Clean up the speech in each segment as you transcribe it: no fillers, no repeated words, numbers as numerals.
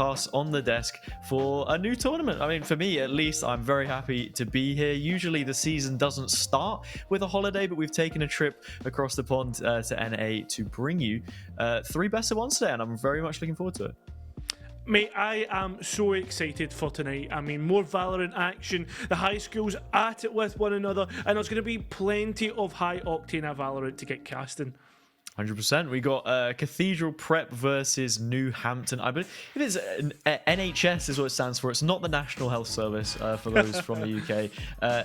podcasts on the desk for a new tournament. I mean, for me at least, I'm very happy to be here. Usually the season doesn't start with a holiday, but we've taken a trip across the pond to NA to bring you 3 best of ones today, and I'm very much looking forward to it. Mate, I am so excited for tonight. I mean, more Valorant action, the high schools at it with one another, and there's going to be plenty of high-octane Valorant to get casting. 100%. We got Cathedral Prep versus New Hampton. I believe it is NHS is what it stands for. It's not the National Health Service for those from the UK.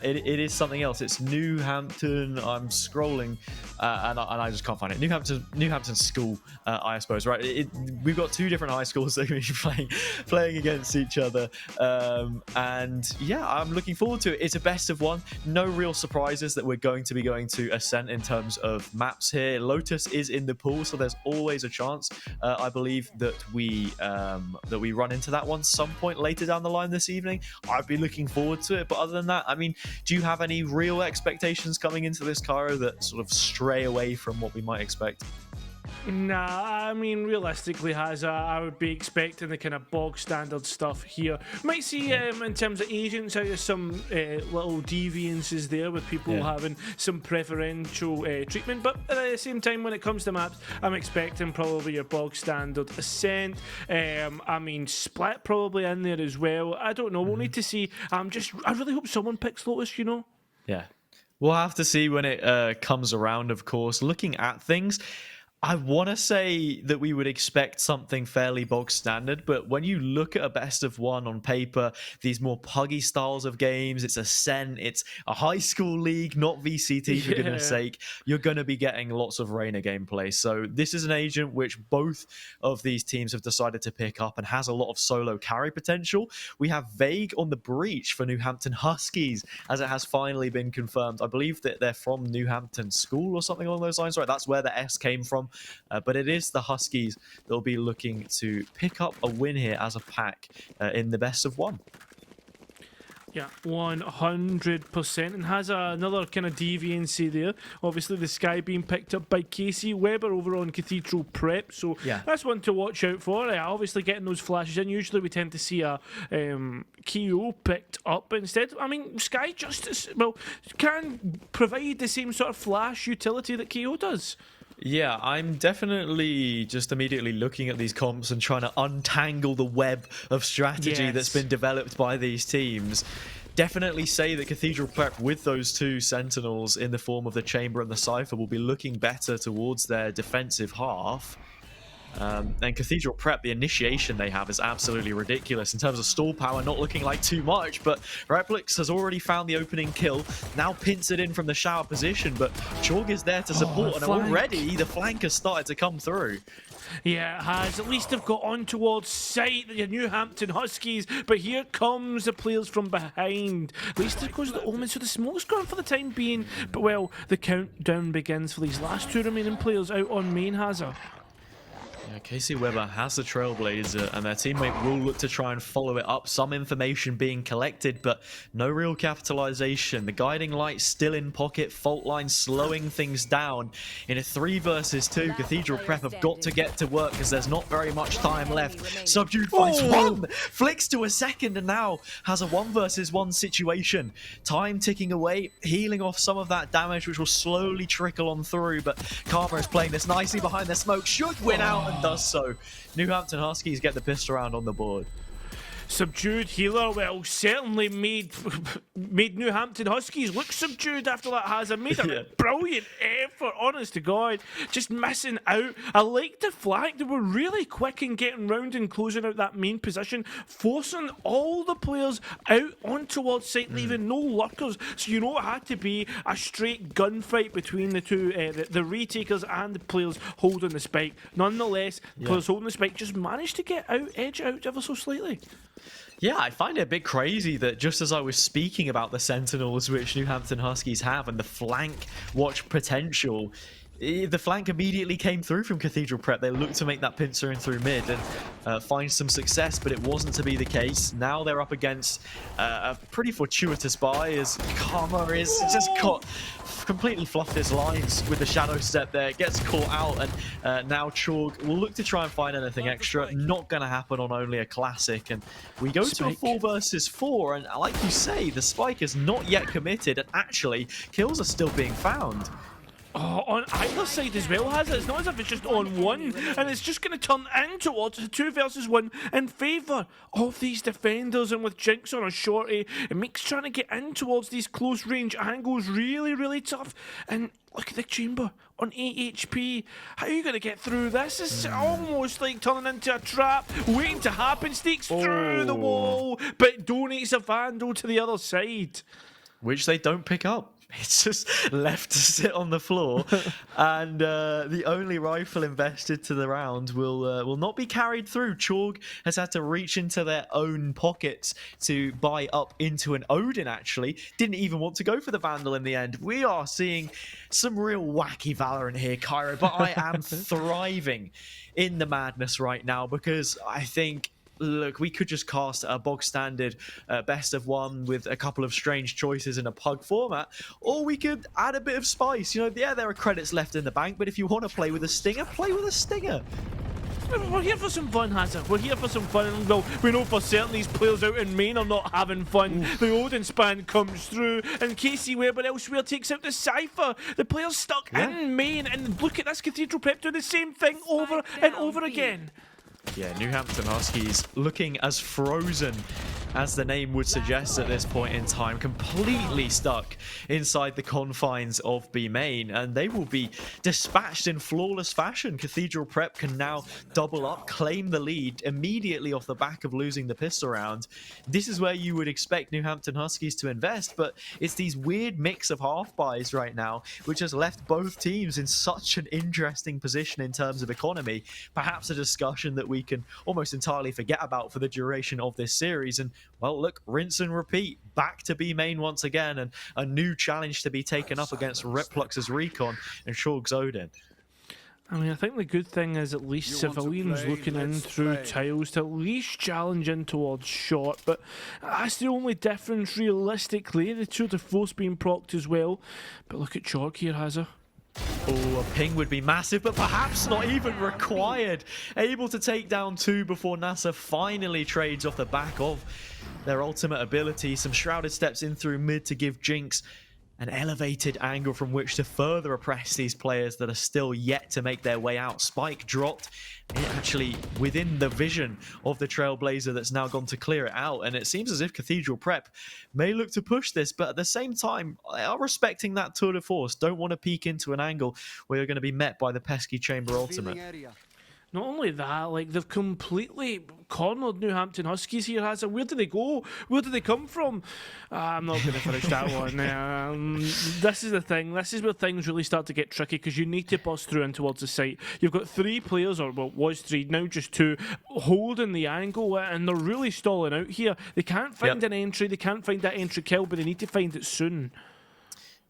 It is something else. It's New Hampton. I'm scrolling and I just can't find it. New Hampton School, I suppose. Right. We've got 2 different high schools that are going to be playing against each other. And yeah, I'm looking forward to it. It's a best of 1. No real surprises that we're going to be going to Ascent in terms of maps here. Lotus is in the pool, so there's always a chance. I believe that we run into that one some point later down the line this evening. I'd be looking forward to it, but other than that, I mean, do you have any real expectations coming into this, Cairo, that sort of stray away from what we might expect? Nah, I mean, realistically, I would be expecting the kind of bog standard stuff here. Might see in terms of agents how there's some little deviances there with people having some preferential treatment, but at the same time, when it comes to maps, I'm expecting probably your bog standard Ascent. I mean, Split probably in there as well. I don't know. We'll need to see. I really hope someone picks Lotus, you know? Yeah. We'll have to see when it comes around, of course. Looking at things, I want to say that we would expect something fairly bog standard, but when you look at a best of 1 on paper, these more puggy styles of games, it's Ascent, it's a high school league, not VCT for goodness sake, you're going to be getting lots of Reina gameplay. So this is an agent which both of these teams have decided to pick up and has a lot of solo carry potential. We have Vague on the breach for New Hampton Huskies, as it has finally been confirmed. I believe that they're from New Hampton School or something along those lines, right? That's where the S came from. But it is the Huskies that will be looking to pick up a win here as a pack in the best of 1. Yeah, 100%, and has another kind of deviancy there. Obviously, the Sky being picked up by Casey Weber over on Cathedral Prep, so that's one to watch out for. Obviously, getting those flashes in. Usually, we tend to see a KO picked up instead. I mean, Sky can provide the same sort of flash utility that KO does. Yeah, I'm definitely just immediately looking at these comps and trying to untangle the web of strategy that's been developed by these teams. Definitely say that Cathedral Prep with those 2 Sentinels in the form of the Chamber and the Cypher will be looking better towards their defensive half. And Cathedral Prep, the initiation they have is absolutely ridiculous in terms of stall power, not looking like too much, but Replix has already found the opening kill, now pints it in from the shower position, but Chorg is there to support, and already the flank has started to come through. Yeah, it has. At least they've got on towards sight, the New Hampton Huskies, but here comes the players from behind. At least there goes the Omen, so the smoke's gone for the time being, but well, the countdown begins for these last 2 remaining players out on main, Hazard. Yeah, Casey Weber has the Trailblazer, and their teammate will look to try and follow it up. Some information being collected, but no real capitalization. The guiding light still in pocket, fault line slowing things down. In a 3 versus 2, Cathedral Prep have got to get to work because there's not very much time left. Subdued finds 1, flicks to a second, and now has a 1 versus 1 situation. Time ticking away, healing off some of that damage, which will slowly trickle on through, but Karma is playing this nicely behind the smoke, should win out, and does so. New Hampton Huskies get the pistol round on the board. Subdued healer, well, certainly made New Hampton Huskies look subdued after that. Hazard made a brilliant effort, honest to God, just missing out. I like the flank. They were really quick in getting round and closing out that main position, forcing all the players out on towards site, leaving no lurkers. So you know it had to be a straight gunfight between the 2, the retakers and the players holding the spike. Nonetheless, players holding the spike just managed to get out, edge out ever so slightly. Yeah, I find it a bit crazy that just as I was speaking about the Sentinels which New Hampton Huskies have and the flank watch potential, The flank immediately came through from Cathedral Prep. They looked to make that pincer in through mid and find some success, but it wasn't to be the case. Now they're up against a pretty fortuitous buy as Karma is just completely fluffed his lines with the shadow step there. Gets caught out, and now Chorg will look to try and find anything extra. Not going to happen on only a classic, and we go to a 4 versus 4. And like you say, the spike is not yet committed, and actually kills are still being found. Oh, on either side as well, has it? It's not as if it's just on one, and it's just going to turn in towards a 2 versus 1 in favour of these defenders. And with Jinx on a shorty, it makes trying to get in towards these close range angles really, really tough. And look at the chamber on 8 HP. How are you going to get through this? It's almost like turning into a trap, waiting to happen. Sneaks through the wall, but donates a Vandal to the other side. Which they don't pick up. It's just left to sit on the floor, and the only rifle invested to the round will not be carried through. Chorg has had to reach into their own pockets to buy up into an Odin, actually. Didn't even want to go for the Vandal in the end. We are seeing some real wacky Valorant here, Cairo, but I am thriving in the madness right now because I think... Look, we could just cast a bog standard best of one with a couple of strange choices in a pug format, or we could add a bit of spice. You know, yeah, there are credits left in the bank, but if you want to play with a stinger, play with a stinger. We're here for some fun, Hazard. We're here for some fun. And well, we know for certain these players out in main are not having fun. The Odin span comes through, and Casey Weber elsewhere takes out the Cypher. The player's stuck in main, and look at this Cathedral Prep doing the same thing over and over again. Yeah, New Hampton Huskies looking as frozen as the name would suggest at this point in time, completely stuck inside the confines of B main, and they will be dispatched in flawless fashion. Cathedral Prep can now double up, claim the lead immediately off the back of losing the pistol round. This is where you would expect New Hampton Huskies to invest, but it's these weird mix of half buys right now, which has left both teams in such an interesting position in terms of economy. Perhaps a discussion that we can almost entirely forget about for the duration of this series. And well, look, rinse and repeat, back to B main once again, and a new challenge to be taken up against Replux's Recon and Shorg's Odin. I mean, I think the good thing is at least Civilian's looking in through tiles to at least challenge in towards short, but that's the only difference realistically. The tour de force being procced as well, but look at Chalk here, Hazza. Oh, a ping would be massive, but perhaps not even required. Able to take down 2 before NASA finally trades off the back of their ultimate ability. Some Shrouded steps in through mid to give Jinx an elevated angle from which to further oppress these players that are still yet to make their way out. Spike dropped, actually within the vision of the Trailblazer that's now gone to clear it out, and it seems as if Cathedral Prep may look to push this, but at the same time, they are respecting that tour de force. Don't want to peek into an angle where you're going to be met by the pesky Chamber Ultimate. Not only that, like, they've completely cornered New Hampton Huskies here, Hazard. Where do they go? Where do they come from? I'm not going to finish that one. This is the thing. This is where things really start to get tricky, because you need to bust through in towards the site. You've got 3 players, or well, it was 3, now just 2, holding the angle, and they're really stalling out here. They can't find an entry. They can't find that entry kill, but they need to find it soon.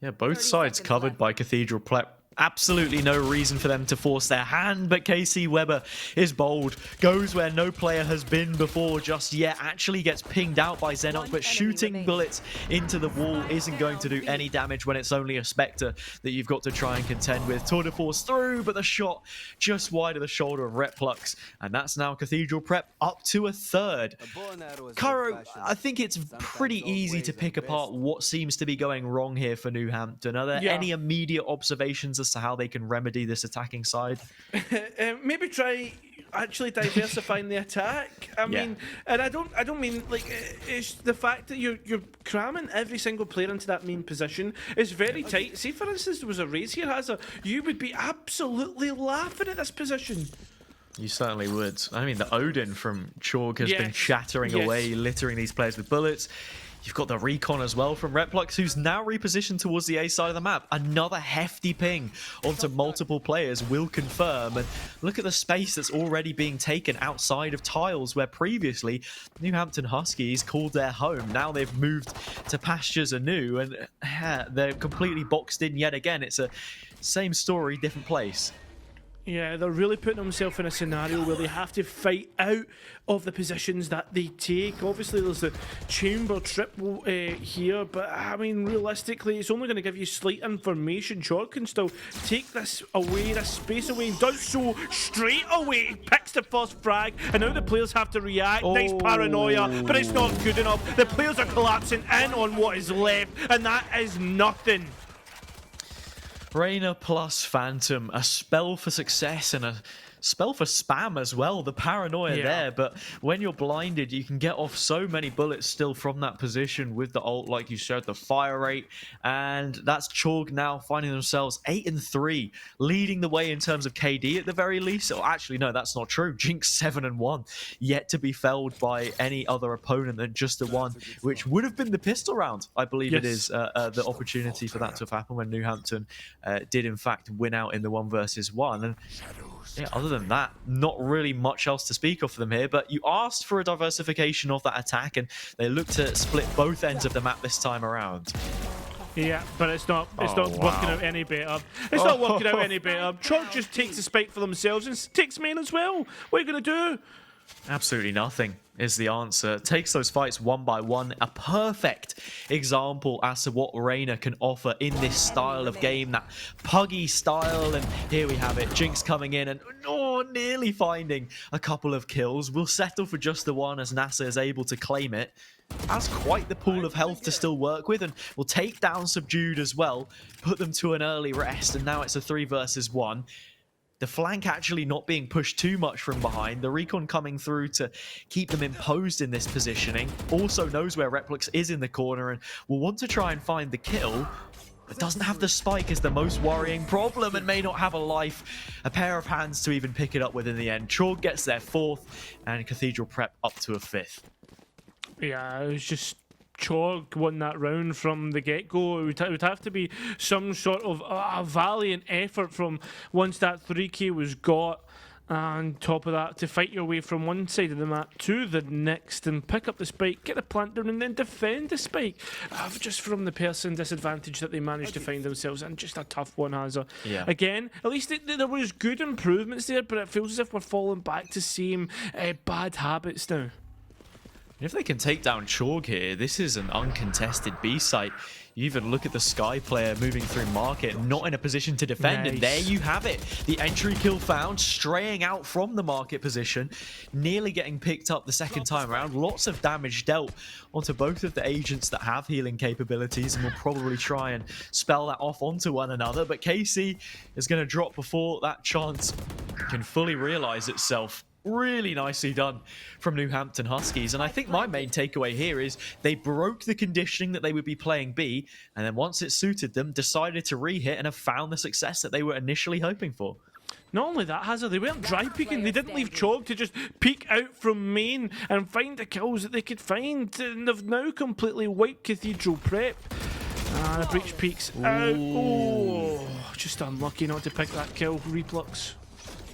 Yeah, both sides covered by Cathedral Prep. Absolutely no reason for them to force their hand, but KC Weber is bold, goes where no player has been before just yet, actually gets pinged out by Xenox, but shooting bullets into the wall isn't going to do any damage when it's only a Spectre that you've got to try and contend with. Tour de force through, but the shot just wide of the shoulder of Replux, and that's now Cathedral Prep up to a 3rd. Cairo, I think it's pretty easy to pick apart what seems to be going wrong here for New Hampton. Are there any immediate observations as to how they can remedy this attacking side? Maybe try actually diversifying the attack. I mean, and I don't mean like it's the fact that you're cramming every single player into that main position is very tight. Say for instance there was a race here, Hazard, you would be absolutely laughing at this position. You certainly would. I mean, the Odin from Chorg has been shattering away, littering these players with bullets. You've got the Recon as well from Replux, who's now repositioned towards the A side of the map. Another hefty ping onto multiple players will confirm. And look at the space that's already being taken outside of tiles, where previously New Hampton Huskies called their home. Now they've moved to pastures anew, and they're completely boxed in yet again. It's a same story, different place. Yeah, they're really putting themselves in a scenario where they have to fight out of the positions that they take. Obviously, there's the chamber triple here, but I mean, realistically, it's only going to give you slight information. Chorg can still take this away, this space away, and does so straight away. He picks the first frag, and now the players have to react. Nice paranoia, but it's not good enough. The players are collapsing in on what is left, and that is nothing. Reyna plus Phantom, a spell for success and a spell for spam as well. The paranoia there, but when you're blinded, you can get off so many bullets still from that position with the ult, like you said, the fire rate, and that's Chorg now finding themselves 8-3, leading the way in terms of KD at the very least. Oh, actually, no, that's not true. Jinx 7-1, yet to be felled by any other opponent than just the one, which would have been the pistol round. I believe it is the opportunity for that to have happened when New Hampton did in fact win out in the 1v1. And yeah, other than that, not really much else to speak of for them here, but you asked for a diversification of that attack, and they look to split both ends of the map this time around. Yeah, but it's not working out any better. It's not working out any better. Chorg just takes the spike for themselves and takes main as well. What are you going to do? Absolutely nothing is the answer. Takes those fights one by one. A perfect example as to what Reyna can offer in this style of game, that puggy style. And here we have it. Jinx coming in and nearly finding a couple of kills. We'll settle for just the one as NASA is able to claim it. Has quite the pool of health to still work with, and will take down Subdued as well. Put them to an early rest, and now it's a 3 versus 1. The flank actually not being pushed too much from behind. The recon coming through to keep them imposed in this positioning. Also knows where Replix is in the corner and will want to try and find the kill, but doesn't have the spike is the most worrying problem and may not have a pair of hands to even pick it up with in the end. Chorg gets their 4th and Cathedral Prep up to a 5th. Yeah, it was just Chorg won that round from the get-go. It would have to be some sort of a valiant effort from once that 3k was got, and top of that, to fight your way from one side of the map to the next and pick up the spike, get the plant down, and then defend the spike. Just from the person disadvantage that they managed to find themselves in. Just a tough one, Hazza. Yeah. Again, at least there was good improvements there, but it feels as if we're falling back to same bad habits now. If they can take down Chorg here, this is an uncontested B site. You even look at the Sky player moving through market, not in a position to defend, and there you have it. The entry kill found, straying out from the market position, nearly getting picked up the second time around. Lots of damage dealt onto both of the agents that have healing capabilities, and will probably try and spell that off onto one another. But KC is going to drop before that chance can fully realize itself. Really nicely done from New Hampton Huskies. And I think my main takeaway here is they broke the conditioning that they would be playing B, and then once it suited them, decided to re-hit and have found the success that they were initially hoping for. Not only that, Hazard, they weren't dry peeking. They didn't leave Chorg to just peek out from main and find the kills that they could find. And they've now completely wiped Cathedral Prep. And the breach peeks out. Oh, just unlucky not to pick that kill. Reflux.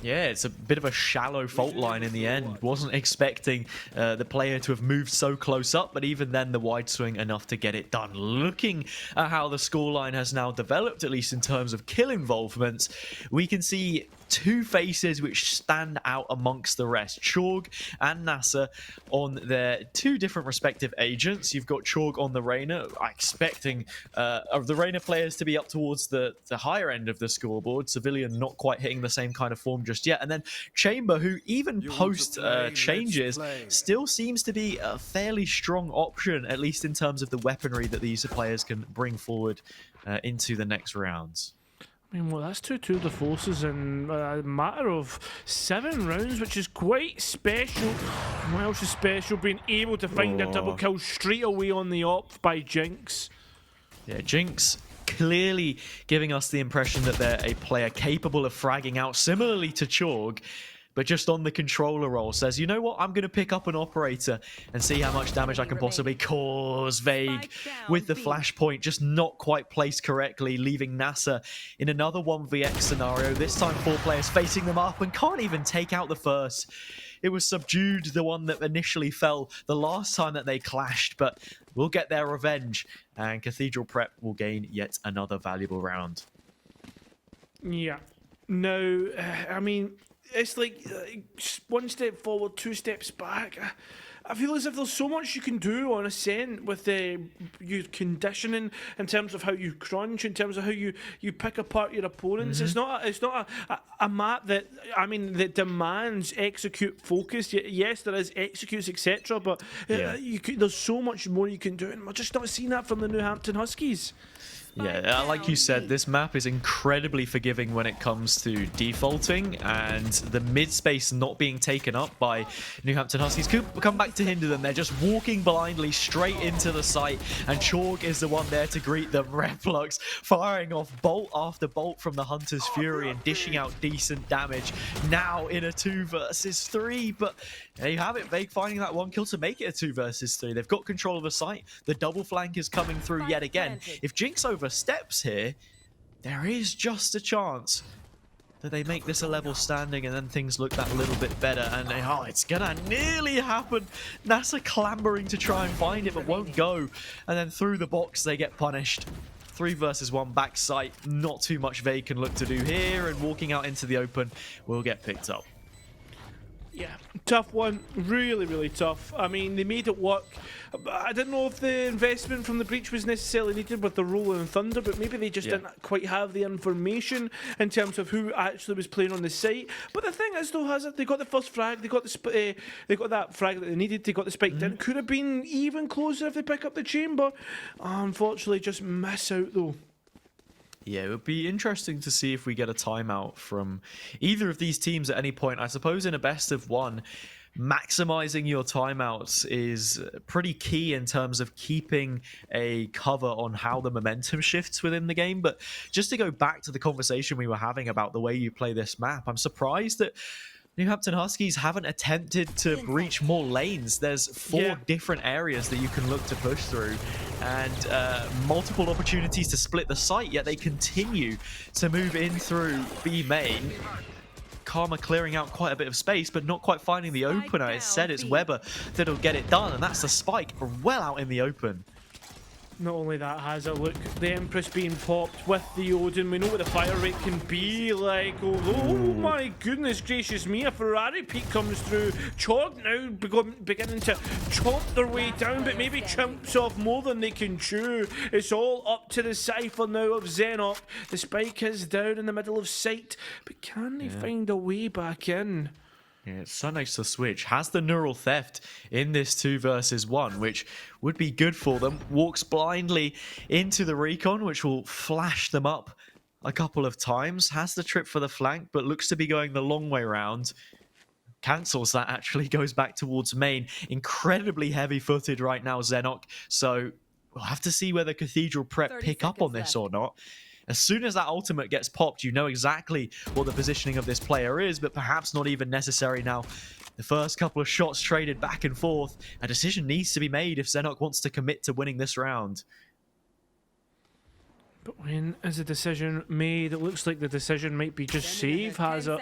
Yeah, it's a bit of a shallow fault line in the end. Wasn't expecting the player to have moved so close up, but even then the wide swing enough to get it done. Looking at how the scoreline has now developed, at least in terms of kill involvements, we can see two faces which stand out amongst the rest. Chorg and NASA on their two different respective agents. You've got Chorg on the Reyna, expecting the Reyna players to be up towards the higher end of the scoreboard. Civilian not quite hitting the same kind of form just yet. And then Chamber, who even post changes, still seems to be a fairly strong option, at least in terms of the weaponry that these players can bring forward into the next rounds. I mean, well, that's 2-2 the forces in a matter of 7 rounds, which is quite special. What else is special? Being able to find a double kill straight away on the op by Jinx. Yeah, Jinx clearly giving us the impression that they're a player capable of fragging out, similarly to Chorg, but just on the controller role says, you know what, I'm going to pick up an operator and see how much damage I can possibly cause. Vague with the flashpoint just not quite placed correctly, leaving NASA in another 1vx scenario. This time 4 players facing them up and can't even take out the first. It was Subdued, the one that initially fell the last time that they clashed, but we'll get their revenge, and Cathedral Prep will gain yet another valuable round. Yeah. Now, I mean, it's like one step forward, two steps back. I feel as if there's so much you can do on Ascent with your conditioning in terms of how you crunch, in terms of how you pick apart your opponents. It's not a map that that demands execute focus. Yes, there is executes etc. But there's so much more you can do, and we're just not seeing that from the New Hampton Huskies. Yeah, like you said, this map is incredibly forgiving when it comes to defaulting, and the mid space not being taken up by New Hampton Huskies could come back to hinder them. They're just walking blindly straight into the site, and Chalk is the one there to greet them. Reflux firing off bolt after bolt from the Hunter's Fury and dishing out decent damage. Now in a 2 versus 3, but there you have it. Vague finding that one kill to make it a 2 versus 3. They've got control of the site. The double flank is coming through yet again. If Jinx oversteps here, there is just a chance that they make this a level standing, and then things look that little bit better. And it's gonna nearly happen. NASA clambering to try and find it, but won't go. And then through the box, they get punished. 3 versus 1 back site. Not too much Vague can look to do here, and walking out into the open will get picked up. Yeah, tough one. Really, really tough. I mean, they made it work. I didn't know if the investment from the breach was necessarily needed with the Rolling Thunder, but maybe they just didn't quite have the information in terms of who actually was playing on the site. But the thing is, though, Hazard, they got the first frag. They got that frag that they needed. They got the spike down. Could have been even closer if they pick up the chamber. Unfortunately, just miss out, though. Yeah, it would be interesting to see if we get a timeout from either of these teams at any point. I suppose in a best of one, maximizing your timeouts is pretty key in terms of keeping a cover on how the momentum shifts within the game. But just to go back to the conversation we were having about the way you play this map, I'm surprised that New Hampton Huskies haven't attempted to breach more lanes. There's 4 different areas that you can look to push through, and multiple opportunities to split the site, yet they continue to move in through B main. Karma clearing out quite a bit of space, but not quite finding the opener. It said it's Weber that'll get it done, and that's the spike well out in the open. Not only that, has a look, the Empress being popped with the Odin. We know what the fire rate can be like. Oh my goodness gracious me, a Ferrari peak comes through. Chog now beginning to chomp their way down, but maybe chomps off more than they can chew. It's all up to the Cypher now of Zenok. The spike is down in the middle of sight, but can they find a way back in? Yeah, it's so nice to switch. Has the neural theft in this 2 versus 1, which would be good for them. Walks blindly into the recon, which will flash them up a couple of times. Has the trip for the flank, but looks to be going the long way round. Cancels that, actually goes back towards main. Incredibly heavy-footed right now, Zenok. So we'll have to see whether Cathedral Prep pick up on this or not. As soon as that ultimate gets popped, you know exactly what the positioning of this player is, but perhaps not even necessary now. The first couple of shots traded back and forth. A decision needs to be made if Zenok wants to commit to winning this round. But when is the decision made? It looks like the decision might be just save, has it?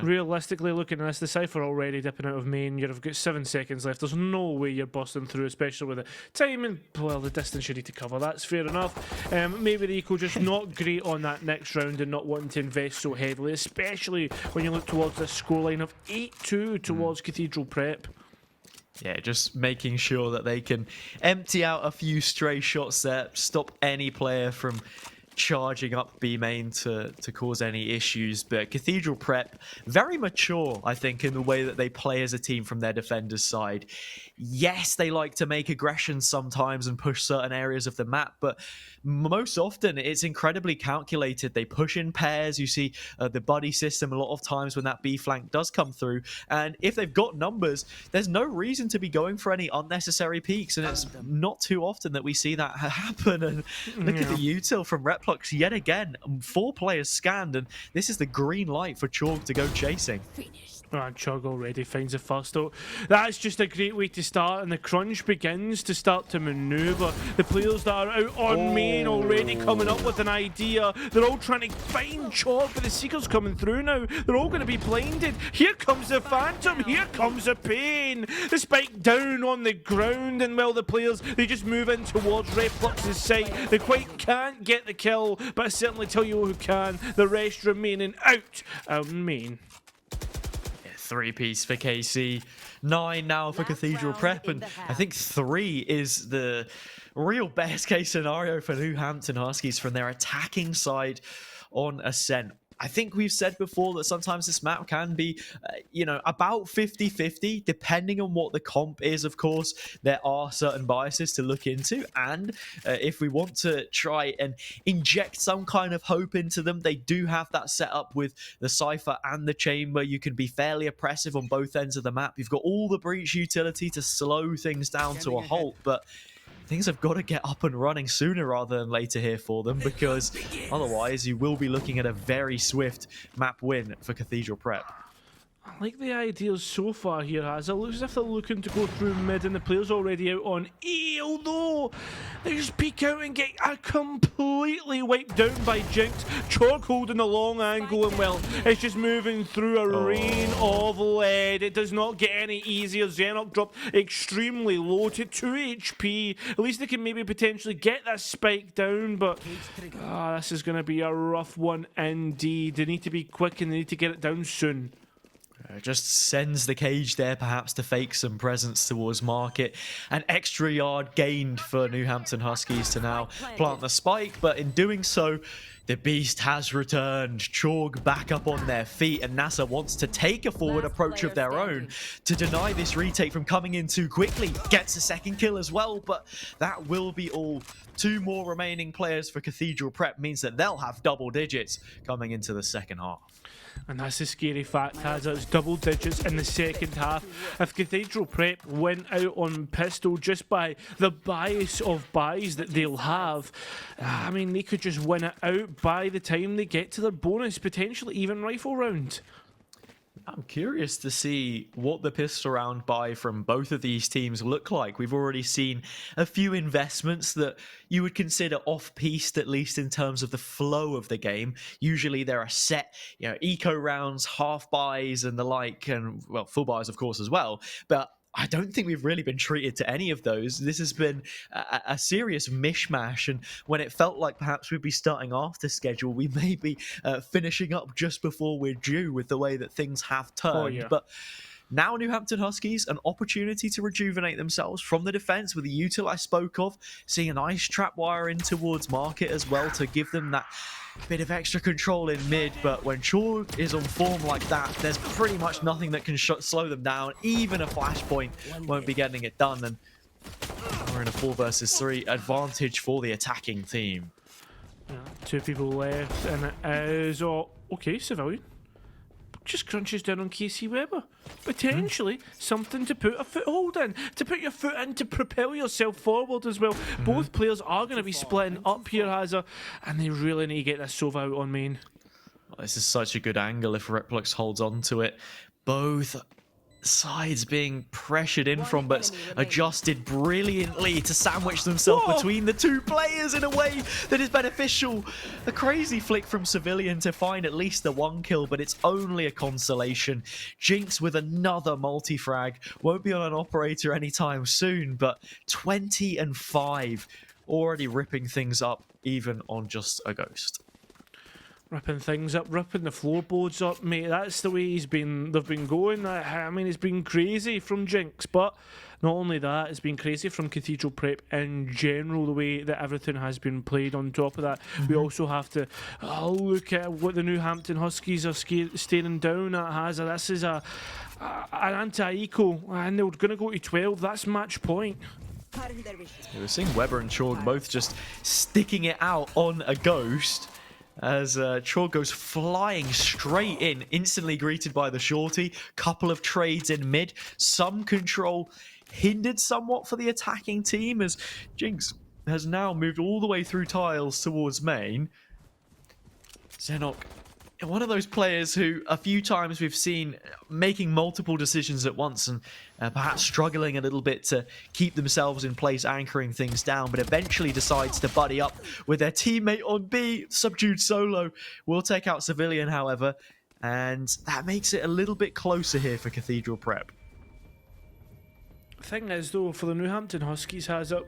Realistically looking at this, the Cypher already dipping out of main. You've got 7 seconds left. There's no way you're busting through, especially with the time and, well, the distance you need to cover. That's fair enough. Maybe the eco just not great on that next round and not wanting to invest so heavily, especially when you look towards the scoreline of 8-2 towards Cathedral Prep. Yeah, just making sure that they can empty out a few stray shots there, stop any player from charging up B main to cause any issues. But Cathedral Prep, very mature, I think, in the way that they play as a team from their defenders' side. Yes, they like to make aggression sometimes and push certain areas of the map, but most often it's incredibly calculated. They push in pairs. You see the buddy system a lot of times when that B flank does come through, and if they've got numbers, there's no reason to be going for any unnecessary peaks, and it's not too often that we see that happen. And look at the util from Replux yet again. 4 players scanned, and this is the green light for Chalk to go chasing. And Chug already finds the first out. That's just a great way to start, and the crunch begins to start to manoeuvre. The players that are out on main already coming up with an idea. They're all trying to find Chug, but the Seeker's coming through now. They're all going to be blinded. Here comes the Phantom. Here comes the pain. The spike down on the ground, and well, the players, they just move in towards Reflux's site. They quite can't get the kill, but I certainly tell you who can. The rest remaining out on main. 3-piece for KC, 9 now for Cathedral Prep, and I think 3 is the real best case scenario for New Hampton Huskies from their attacking side on Ascent. I think we've said before that sometimes this map can be, about 50-50, depending on what the comp is, of course. There are certain biases to look into, and if we want to try and inject some kind of hope into them, they do have that set up with the Cypher and the Chamber. You can be fairly oppressive on both ends of the map. You've got all the Breach utility to slow things down to a halt, but things have got to get up and running sooner rather than later here for them, because otherwise you will be looking at a very swift map win for Cathedral Prep. I like the ideas so far here, Haz. It looks as if they're looking to go through mid, and the player's already out on E, although they just peek out and get completely wiped down by Jinx. Chalk holding a long angle, and well, it's just moving through a rain of lead. It does not get any easier. Xenok dropped extremely low to 2 HP. At least they can maybe potentially get that spike down, but this is going to be a rough one indeed. They need to be quick, and they need to get it down soon. Just sends the cage there, perhaps to fake some presence towards market. An extra yard gained for New Hampton Huskies to now plant the spike, but in doing so, the beast has returned. Chorg back up on their feet, and NASA wants to take a forward approach of their own to deny this retake from coming in too quickly. Gets a second kill as well, but that will be all. 2 more remaining players for Cathedral Prep means that they'll have double digits coming into the second half. And that's the scary fact, has it's double digits in the second half. If Cathedral Prep went out on pistol just by the bias of buys that they'll have, I mean, they could just win it out by the time they get to their bonus, potentially even rifle round. I'm curious to see what the pistol round buy from both of these teams look like. We've already seen a few investments that you would consider off-piste, at least in terms of the flow of the game. Usually there are set, eco rounds, half buys and the like, and well, full buys of course as well. But I don't think we've really been treated to any of those. This has been a serious mishmash, and when it felt like perhaps we'd be starting after schedule, we may be finishing up just before we're due with the way that things have turned. Oh, yeah. But now New Hampton Huskies, an opportunity to rejuvenate themselves from the defense with the util I spoke of, seeing a nice trap wire in towards market as well to give them that bit of extra control in mid. But when Chorg is on form like that, there's pretty much nothing that can slow them down. Even a flashpoint won't be getting it done, and we're in a 4 versus 3 advantage for the attacking team. 2 people left, and it is okay, Civilian just crunches down on KC Weber. Potentially something to put a foothold in, to put your foot in, to propel yourself forward as well. Both players are going to be splitting up here, Hazard, and they really need to get this Sova out on main. This is such a good angle if Replux holds on to it. Both sides being pressured in from, but adjusted brilliantly to sandwich themselves between the 2 players in a way that is beneficial. A crazy flick from Civilian to find at least the 1 kill, but it's only a consolation. Jinx with another multi-frag. Won't be on an operator anytime soon, but 20 and 5. Already ripping things up, even on just a ghost. Ripping things up, ripping the floorboards up, mate. That's the way they've been going. I mean, it's been crazy from Jinx, but not only that, it's been crazy from Cathedral Prep in general, the way that everything has been played. On top of that, we also have to look at what the New Hampton Huskies are staring down at. Hazard. This is an anti-eco, and they're going to go to 12. That's match point. We're seeing Weber and Chorg both just sticking it out on a ghost, as Chorg goes flying straight in, instantly greeted by the shorty. Couple of trades in mid. Some control hindered somewhat for the attacking team, as Jinx has now moved all the way through tiles towards main. Xenok one of those players who a few times we've seen making multiple decisions at once and perhaps struggling a little bit to keep themselves in place, anchoring things down, but eventually decides to buddy up with their teammate on B. Subdued solo will take out Civilian, however, and that makes it a little bit closer here for Cathedral Prep. Thing is, though, for the New Hampton Huskies, has it,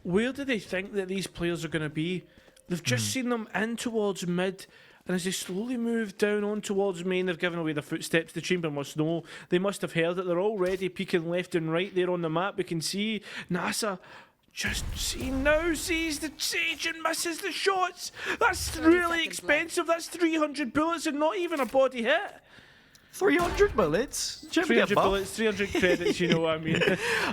where do they think that these players are going to be? They've just seen them in towards mid, and as they slowly move down on towards main, they've given away their footsteps. The Chamber must know. They must have heard that they're already peeking left and right there on the map. We can see NASA just sees the Sage and misses the shots. That's really expensive. That's 300 bullets and not even a body hit. 300 bullets? 300 bullets, 300 credits, you know what I mean.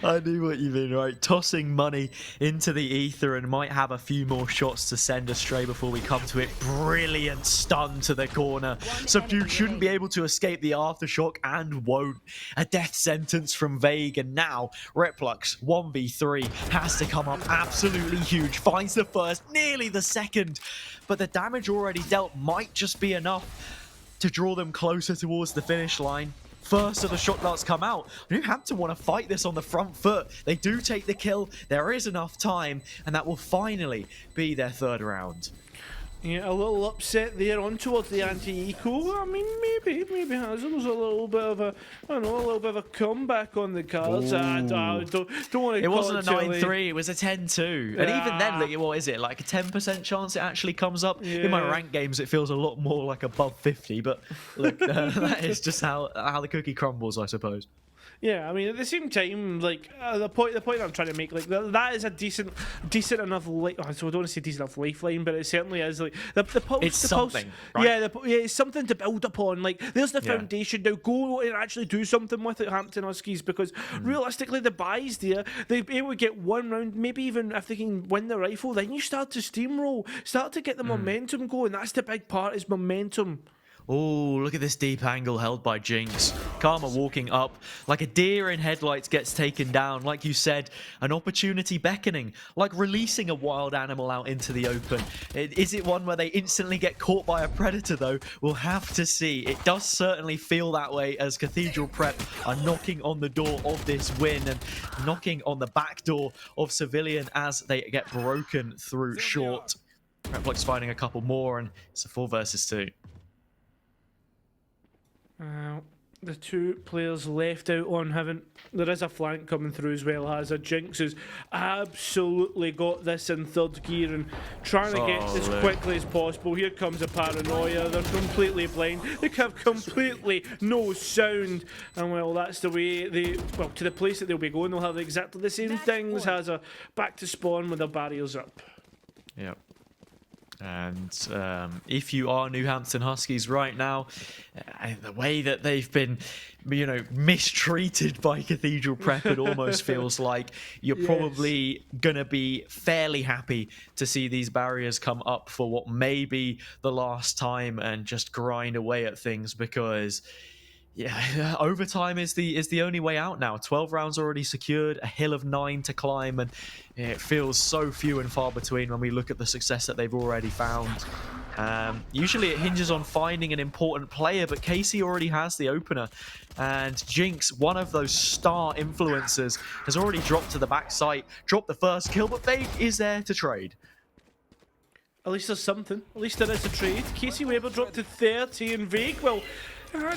I knew what you mean, right? Tossing money into the ether and might have a few more shots to send astray before we come to it. Brilliant stun to the corner. Subdued shouldn't be able to escape the aftershock and won't. A death sentence from Vague, and now Replux 1v3 has to come up absolutely huge. Finds the first, nearly the second, but the damage already dealt might just be enough to draw them closer towards the finish line. First of the shot darts come out. New Hampton want to fight this on the front foot. They do take the kill. There is enough time, and that will finally be their third round. Yeah, a little upset there on towards the anti-eco. I mean, maybe Hazel's a little bit of a, I don't know, a little bit of a comeback on the cards. I don't want to. It wasn't a 9-3, it was a 10-2. And even then, like, what is it, like a 10% chance it actually comes up? Yeah. In my rank games, it feels a lot more like above 50. But look, that is just how the cookie crumbles, I suppose. Yeah, I mean, at the same time, like the point I'm trying to make, like that is a decent enough. So I don't want to say decent enough lifeline, but it certainly is. Like the pulse, it's the something, pulse, right? Yeah, it's something to build upon. Like there's the foundation. Now go and actually do something with it, Hampton Huskies, because realistically, the buys there, they'll be able to get one round, maybe even if they can win the rifle, then you start to steamroll, start to get the momentum going. That's the big part, is momentum. Oh, look at this deep angle held by Jinx. Karma walking up like a deer in headlights gets taken down. Like you said, an opportunity beckoning, like releasing a wild animal out into the open. Is it one where they instantly get caught by a predator, though? We'll have to see. It does certainly feel that way as Cathedral Prep are knocking on the door of this win and knocking on the back door of Civilian as they get broken through short. Replux finding a couple more, and it's a 4 versus 2. The two players left out on haven't. There is a flank coming through as well. Has a Jinx who's absolutely got this in third gear and trying to get as quickly as possible. Here comes a paranoia. They're completely blind. They have completely no sound. And well, that's the way to the place that they'll be going. They'll have exactly the same things. Has a back to spawn with their barriers up. Yep. And if you are New Hampton Huskies right now, the way that they've been, mistreated by Cathedral Prep, it almost feels like you're probably going to be fairly happy to see these barriers come up for what may be the last time and just grind away at things, because overtime is the only way out now. 12 rounds already secured, a hill of 9 to climb, and it feels so few and far between when we look at the success that they've already found. Usually it hinges on finding an important player, but Casey already has the opener, and Jinx, one of those star influencers, has already dropped to the back site, dropped the first kill, but Vague is there to trade. At least there's something. At least there is a trade. Casey Weber dropped to 30 and Vague, well,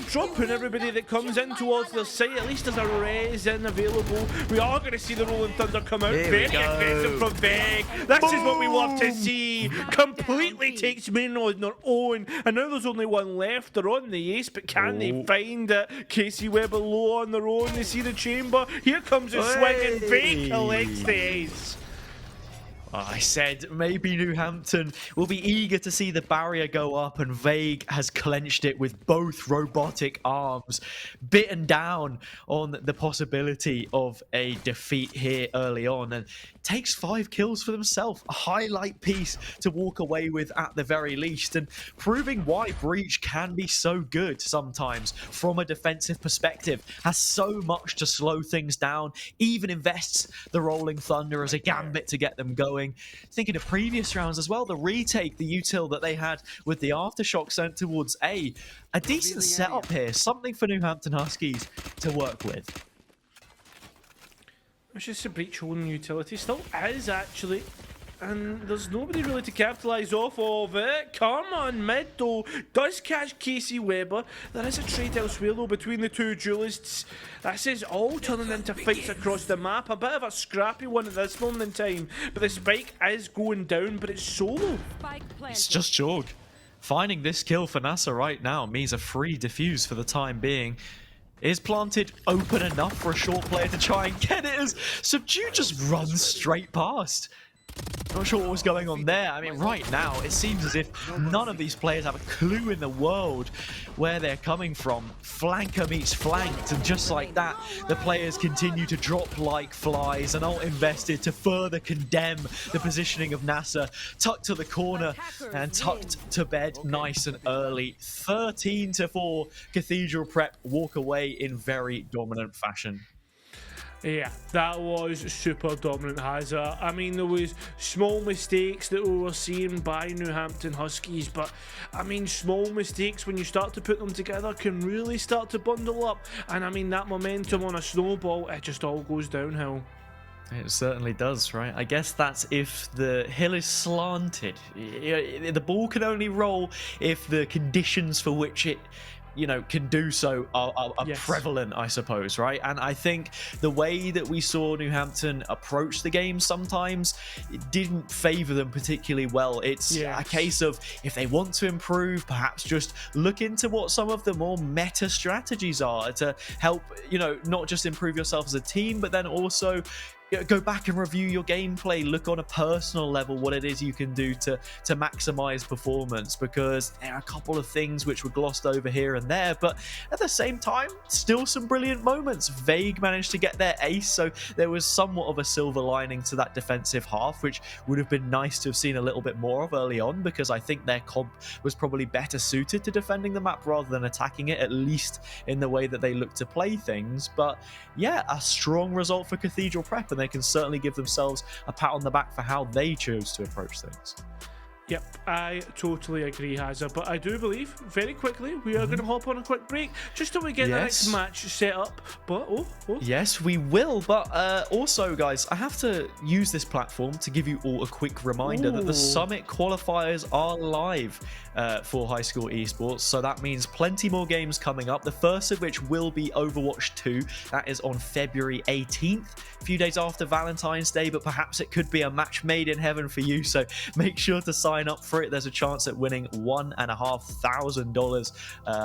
dropping everybody that comes in towards their site. At least there's a res in available. We are going to see the Rolling Thunder come out. Very aggressive from Vague. This is what we love to see. Completely takes main on their own. And now there's only one left. They're on the ace, but can they find it? Casey Weber low on their own. They see the chamber. Here comes a swing, and Vague collects the ace. I said maybe New Hampton will be eager to see the barrier go up, and Vague has clenched it with both robotic arms, bitten down on the possibility of a defeat here early on, and takes 5 kills for themselves. A highlight piece to walk away with at the very least, and proving why Breach can be so good sometimes from a defensive perspective. Has so much to slow things down, even invests the Rolling Thunder as a gambit to get them going. going. Thinking of previous rounds as well, the retake, the util that they had with the aftershock sent towards A. A decent setup here, something for New Hampton Huskies to work with. It's just a breach holding utility. Still is, actually. And there's nobody really to capitalise off of it. Karma on mid, though, does catch Casey Weber. There is a trade elsewhere, though, between the two duelists. This is all turning into fights across the map. A bit of a scrappy one at this moment in time. But the spike is going down, but it's solo. It's just Jorg. Finding this kill for NASA right now means a free defuse for the time being. Is planted open enough for a short player to try and get it as Subdue just runs straight past. Not sure what was going on there. I mean, right now, it seems as if none of these players have a clue in the world where they're coming from. Flanker meets flanked, and just like that, the players continue to drop like flies, and ult invested to further condemn the positioning of NASA. Tucked to the corner and tucked to bed nice and early. 13-4, Cathedral Prep walk away in very dominant fashion. Yeah, that was super dominant, Hazard. I mean, there was small mistakes that we were seeing by New Hampton Huskies, but I mean, small mistakes, when you start to put them together, can really start to bundle up. And I mean, that momentum on a snowball, it just all goes downhill. It certainly does, right? I guess that's if the hill is slanted. The ball can only roll if the conditions for which it can do so are yes, prevalent, I suppose, right? And I think the way that we saw New Hampton approach the game sometimes, it didn't favour them particularly well. It's a case of, if they want to improve, perhaps just look into what some of the more meta strategies are to help, not just improve yourself as a team, but then also go back and review your gameplay, look on a personal level what it is you can do to maximize performance, because there are a couple of things which were glossed over here and there, but at the same time, still some brilliant moments. Vague managed to get their ace, so there was somewhat of a silver lining to that defensive half, which would have been nice to have seen a little bit more of early on, because I think their comp was probably better suited to defending the map rather than attacking it, at least in the way that they look to play things. But yeah, a strong result for Cathedral Prep, and they can certainly give themselves a pat on the back for how they chose to approach things. Yep, I totally agree, Hazard. But I do believe, very quickly, we are going to hop on a quick break just till we get the next match set up. But, yes, we will. But also, guys, I have to use this platform to give you all a quick reminder that the Summit qualifiers are live for high school esports. So that means plenty more games coming up. The first of which will be Overwatch 2. That is on February 18th, a few days after Valentine's Day, but perhaps it could be a match made in heaven for you. So make sure to sign up for it. There's a chance at winning $1,500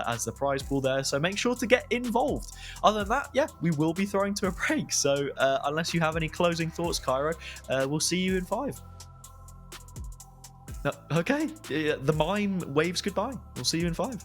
as the prize pool there. So make sure to get involved. Other than that, we will be throwing to a break. So unless you have any closing thoughts, Cairo, we'll see you in 5. Okay, the mime waves goodbye. We'll see you in 5.